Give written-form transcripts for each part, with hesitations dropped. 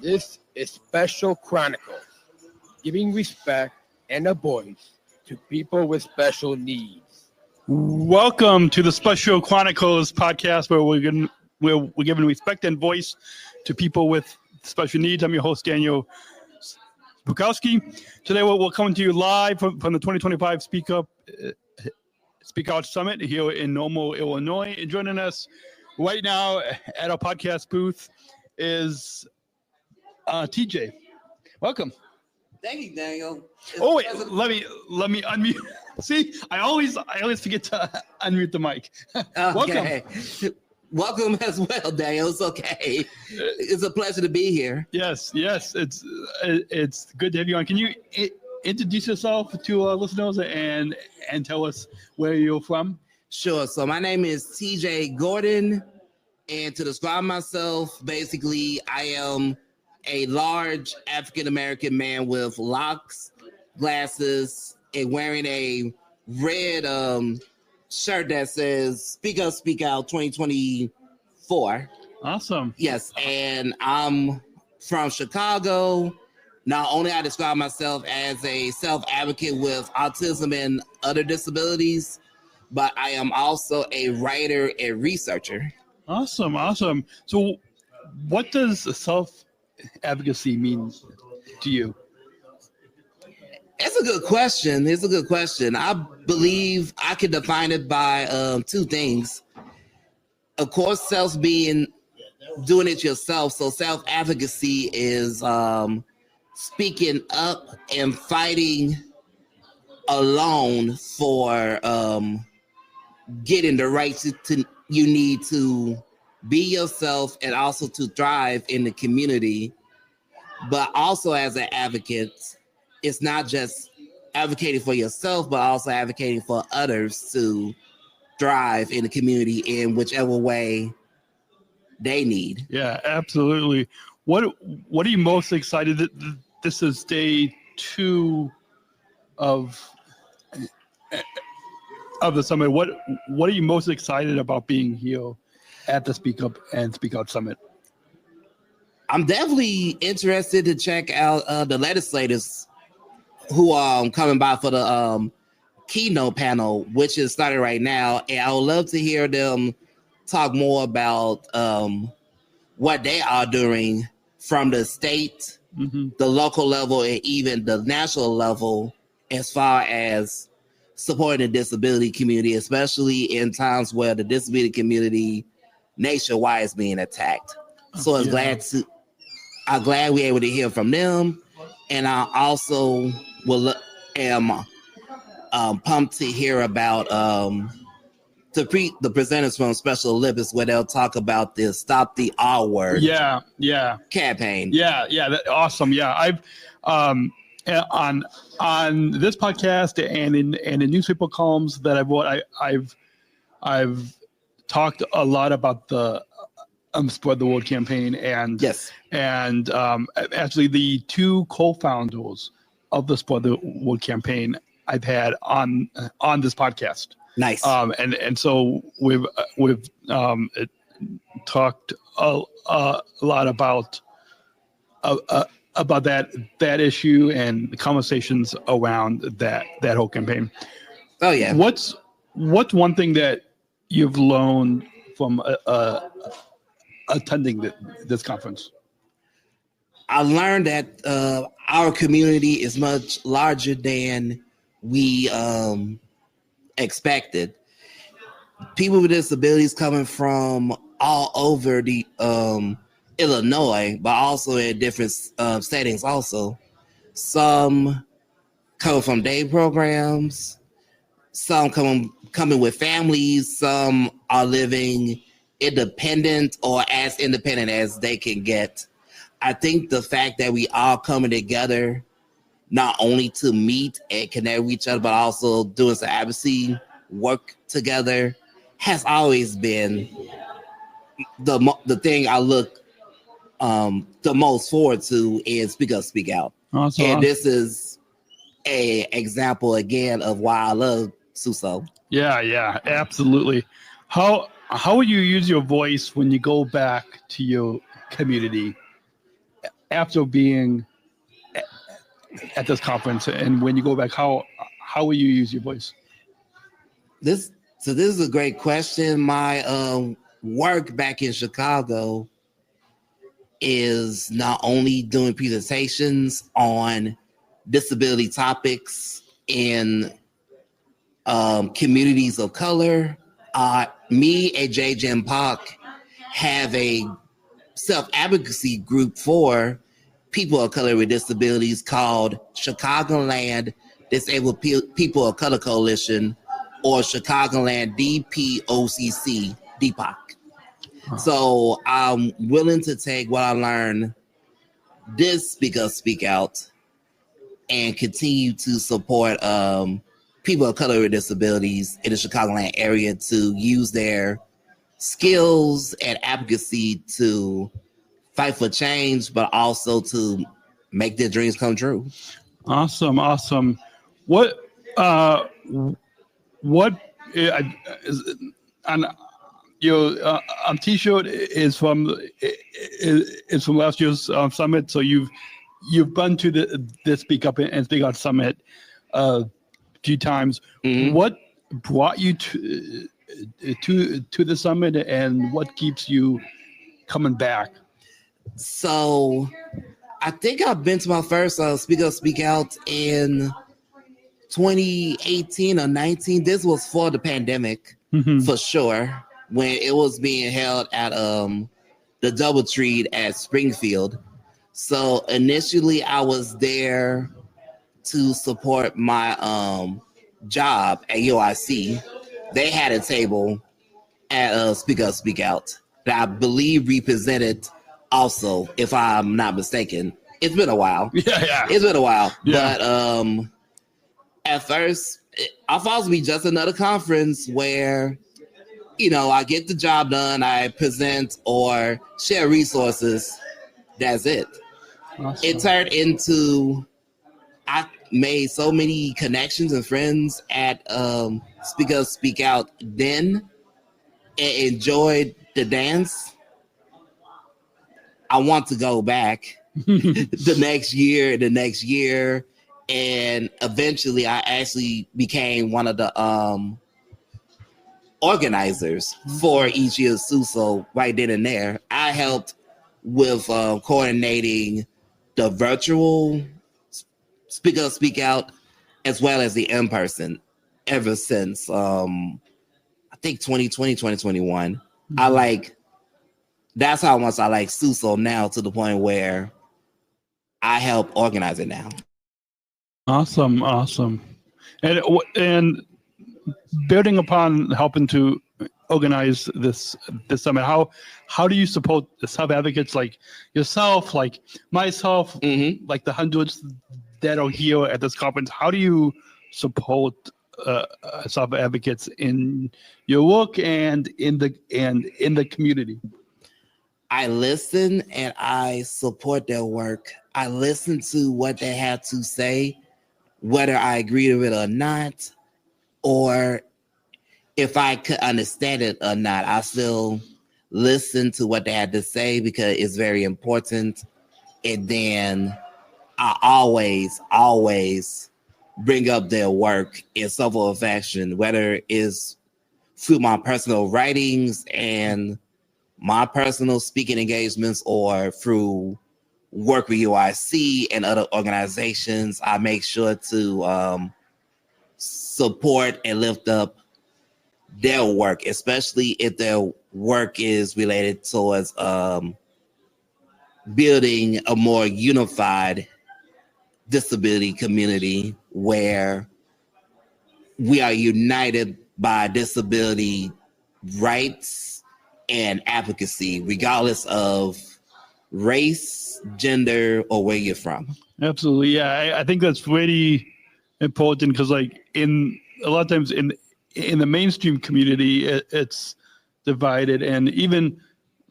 This is Special Chronicles, giving respect and a voice to people with special needs. Welcome to the Special Chronicles podcast, where we're giving respect and voice to people with special needs. I'm your host, Daniel Smrokowski. Today, we're coming to you live from the 2025 Speak Out Summit here in Normal, Illinois. And joining us right now at our podcast booth is TJ. Welcome. Thank you, Daniel. Wait, let me unmute. See, I always forget to unmute the mic. Okay. Welcome as well, Daniel. It's okay. It's a pleasure to be here. Yes, it's good to have you on. Can you introduce yourself to our listeners and tell us where you're from? Sure. So my name is TJ Gordon, and to describe myself, basically, I am a large African-American man with locks, glasses, and wearing a red shirt that says Speak Up, Speak Out 2024. Awesome. Yes, and I'm from Chicago. Not only I describe myself as a self-advocate with autism and other disabilities, but I am also a writer and researcher. Awesome. So what does self-advocacy mean to you? It's a good question. I believe I can define it by two things. Of course, self being doing it yourself. So self-advocacy is speaking up and fighting alone for getting the rights you need to be yourself and also to thrive in the community. But also as an advocate, it's not just advocating for yourself, but also advocating for others to thrive in the community in whichever way they need. Yeah, absolutely. What are you most excited that this is day 2 of the summit? What are you most excited about being here at the Speak Up and Speak Out Summit? I'm definitely interested to check out the legislators who are coming by for the keynote panel, which is started right now. And I would love to hear them talk more about what they are doing from the state, the local level, and even the national level as far as supporting the disability community, especially in times where the disability community nationwide is being attacked. So I'm glad we're able to hear from them. And I also am pumped to hear about the presenters from Special Olympics, where they'll talk about this Stop the R Word campaign. Awesome. Yeah, I've on this podcast and in newspaper columns that I've wrote, I've talked a lot about the Spread the Word campaign, and actually the 2 co-founders of the Spread the Word campaign I've had on this podcast. Nice. And so we've talked a lot about that issue and the conversations around that whole campaign. Oh yeah. What's one thing that you've learned from attending this conference? I learned that our community is much larger than we expected. People with disabilities coming from all over the Illinois, but also in different settings also. Some come from day programs, some coming with families, some are living independent or as independent as they can get. I think the fact that we all coming together, not only to meet and connect with each other, but also doing some advocacy work together, has always been the thing I look the most forward to in Speak Up, Speak Out. Awesome. And this is a example again of why I love SUSO. Yeah, absolutely. How will you use your voice when you go back to your community after being at this conference, and when you go back, how will you use your voice? This is a great question. My work back in Chicago is not only doing presentations on disability topics in communities of color. Me and JJ and Park have a self-advocacy group for people of color with disabilities called Chicagoland Disabled People of Color Coalition, or Chicagoland DPOCC, DPOC. So I'm willing to take what I learned this Speak Out and continue to support people of color with disabilities in the Chicagoland area to use their skills and advocacy to fight for change, but also to make their dreams come true. Awesome. What is on your T-shirt is from last year's summit. So you've been to the Speak Up and Speak Out summit a few times. Mm-hmm. What brought you to the summit, and what keeps you coming back? So I think I've been to my first Speak Out in 2018 or 19. This was for the pandemic, for sure, when it was being held at the Doubletree at Springfield. So initially I was there to support my job at UIC. They had a table at Speak Out that I believe represented also, if I'm not mistaken. It's been a while. Yeah. It's been a while. Yeah. But at first, I thought it would be just another conference where, I get the job done, I present or share resources. That's it. Awesome. It turned into, I made so many connections and friends at Speak Out then, and enjoyed the dance. I want to go back the next year, and eventually I actually became one of the organizers for each year's SUSO right then and there. I helped with coordinating the virtual Speak Out as well as the in-person ever since I think 2020, 2021. Mm-hmm. That's how much I like SUSO now, to the point where I help organize it now. Awesome. And building upon helping to organize this summit, how do you support the self-advocates like yourself, like myself, like the hundreds that are here at this conference? How do you support self-advocates in your work and in the community? I listen and I support their work. I listen to what they have to say, whether I agree with it or not, or if I could understand it or not. I still listen to what they had to say because it's very important. And then I always bring up their work in some form of action, whether it's through my personal writings and my personal speaking engagements or through work with UIC and other organizations. I make sure to support and lift up their work, especially if their work is related towards building a more unified disability community where we are united by disability rights and advocacy, regardless of race, gender, or where you're from. Absolutely. Yeah, I think that's really important because, in a lot of times in the mainstream community, it's divided, and even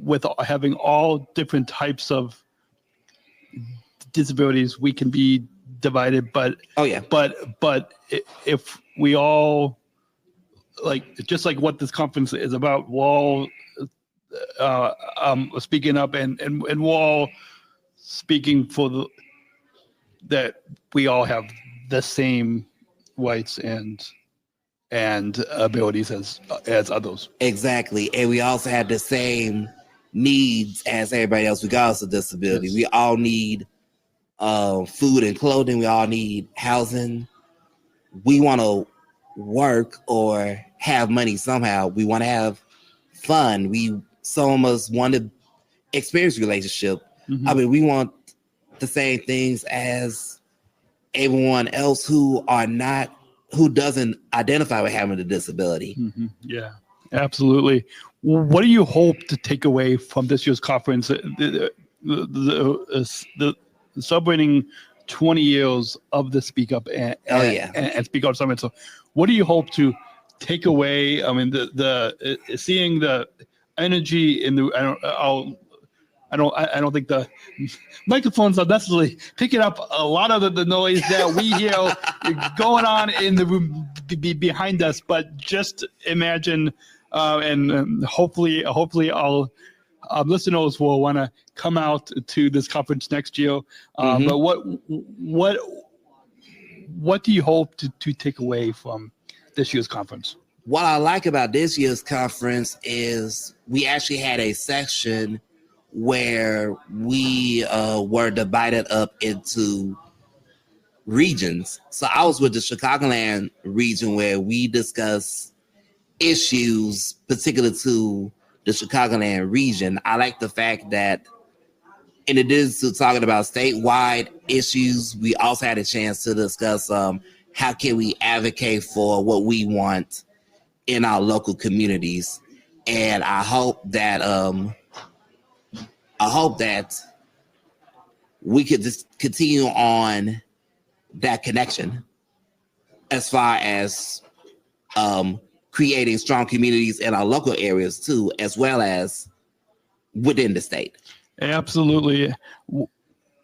with having all different types of disabilities, we can be divided. But but if we all just like what this conference is about, we're all speaking up and we're all speaking for that we all have the same rights and abilities as others. Exactly. And we also have the same needs as everybody else regardless of disability. Yes. We all need food and clothing. We all need housing. We want to work or have money somehow. We want to have fun. Some of us want to experience relationship. Mm-hmm. I mean, we want the same things as everyone else who doesn't identify with having a disability. Mm-hmm. Yeah, absolutely. What do you hope to take away from this year's conference? The celebrating 20 years of the Speak Up and Speak Out Summit. So, what do you hope to take away? I mean, the seeing the energy in the. I don't think the microphones are necessarily picking up a lot of the noise that we hear going on in the room behind us. But just imagine, and hopefully our listeners will want to come out to this conference next year. But what do you hope to take away from this year's conference? What I like about this year's conference is we actually had a section where we were divided up into regions. So I was with the Chicagoland region where we discuss issues particular to the Chicagoland region. I like the fact that in addition to talking about statewide issues, we also had a chance to discuss how can we advocate for what we want in our local communities. And I hope that we could just continue on that connection as far as creating strong communities in our local areas too, as well as within the state. Absolutely.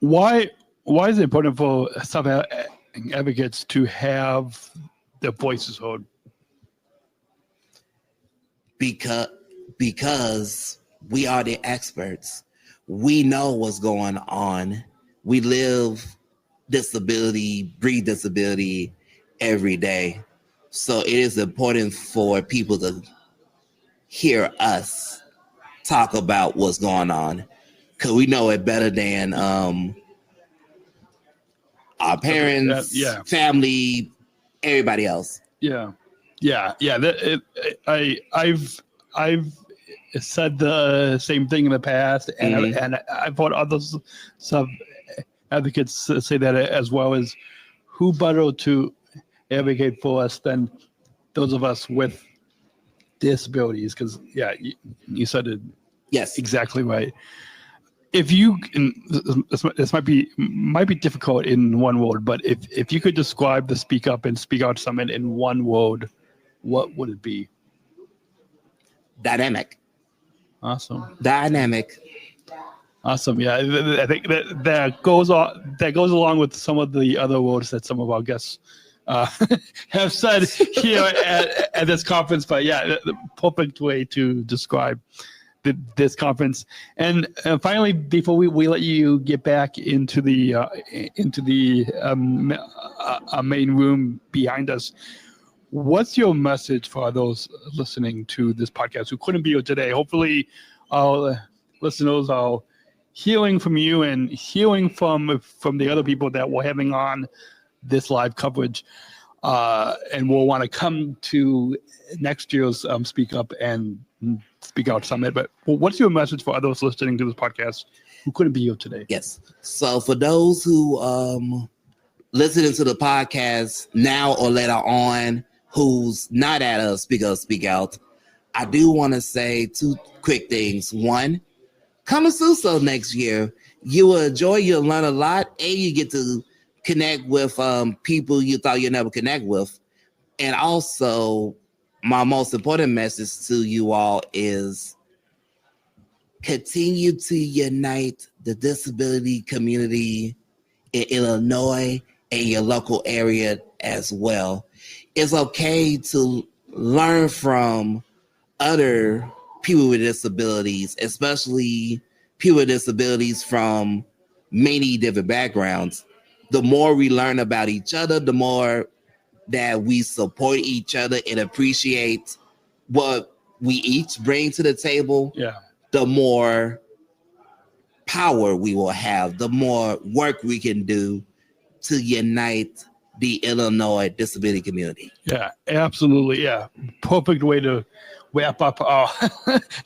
Why is it important for self-advocates to have their voices heard? Because we are the experts. We know what's going on. We live disability, breathe disability every day. So it is important for people to hear us talk about what's going on, because we know it better than our parents, family, everybody else. I've said the same thing in the past, and I've heard others, some advocates say that as well. As who better to advocate for us than those of us with disabilities? Because you said it. Yes, exactly right. If you, this might be difficult in one word, but if you could describe the Speak Up and Speak Out Summit in one word, what would it be? Dynamic. Awesome. Dynamic. Awesome. Yeah, I think that goes along with some of the other words that some of our guests have said here at this conference. But the perfect way to describe this conference. And finally, before we let you get back into the main room behind us, what's your message for those listening to this podcast who couldn't be here today? Hopefully, our listeners are hearing from you and hearing from the other people that we're having on this live coverage, and we'll want to come to next year's Speak Up and Speak Out Summit. But what's your message for others listening to this podcast who couldn't be here today? Yes. So for those who listening to the podcast now or later on, who's not at a Speak Up, Speak Out, I do want to say two quick things. One, come to SUSO next year. You will enjoy, you'll learn a lot, and you get to connect with people you thought you'd never connect with. And also, my most important message to you all is continue to unite the disability community in Illinois and your local area as well. It's okay to learn from other people with disabilities, especially people with disabilities from many different backgrounds, the more we learn about each other, the more that we support each other and appreciate what we each bring to the table, the more power we will have, the more work we can do to unite the Illinois disability community. Yeah, absolutely. Yeah, perfect way to wrap up our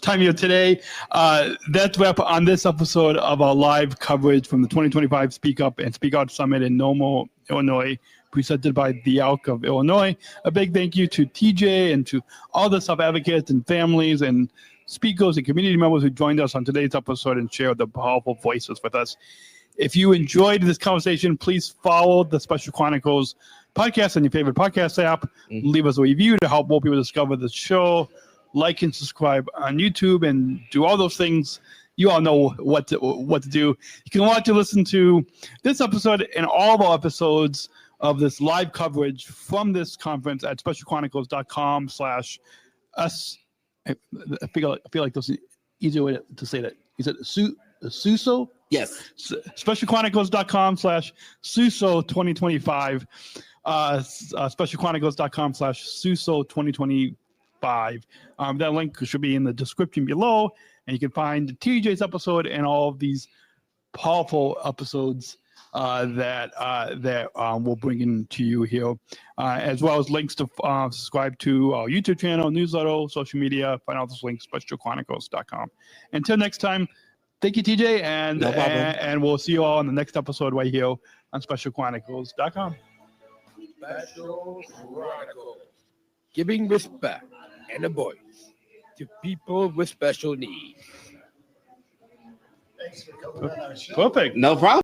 time here today. That's wrap on this episode of our live coverage from the 2025 Speak Up and Speak Out Summit in Normal, Illinois, presented by the ALC of Illinois. A big thank you to TJ and to all the self-advocates and families and speakers and community members who joined us on today's episode and shared the powerful voices with us. If you enjoyed this conversation, please follow the Special Chronicles podcast on your favorite podcast app. Leave us a review to help more people discover the show. Like and subscribe on YouTube and do all those things. You all know what to do. You can watch and listen to this episode and all of our episodes of this live coverage from this conference at specialchronicles.com/us. I feel like there's an easier way to say that. Is it SUSO? Yes. Specialchronicles.com/SUSO2025. Specialchronicles.com/SUSO2025. That link should be in the description below, and you can find TJ's episode and all of these powerful episodes that we'll bring into you here, as well as links to subscribe to our YouTube channel, newsletter, social media. Find all those links, specialchronicles.com. Until next time, thank you, TJ, and we'll see you all in the next episode right here on specialchronicles.com. Special Chronicles, giving respect and a voice to people with special needs. Perfect. No problem.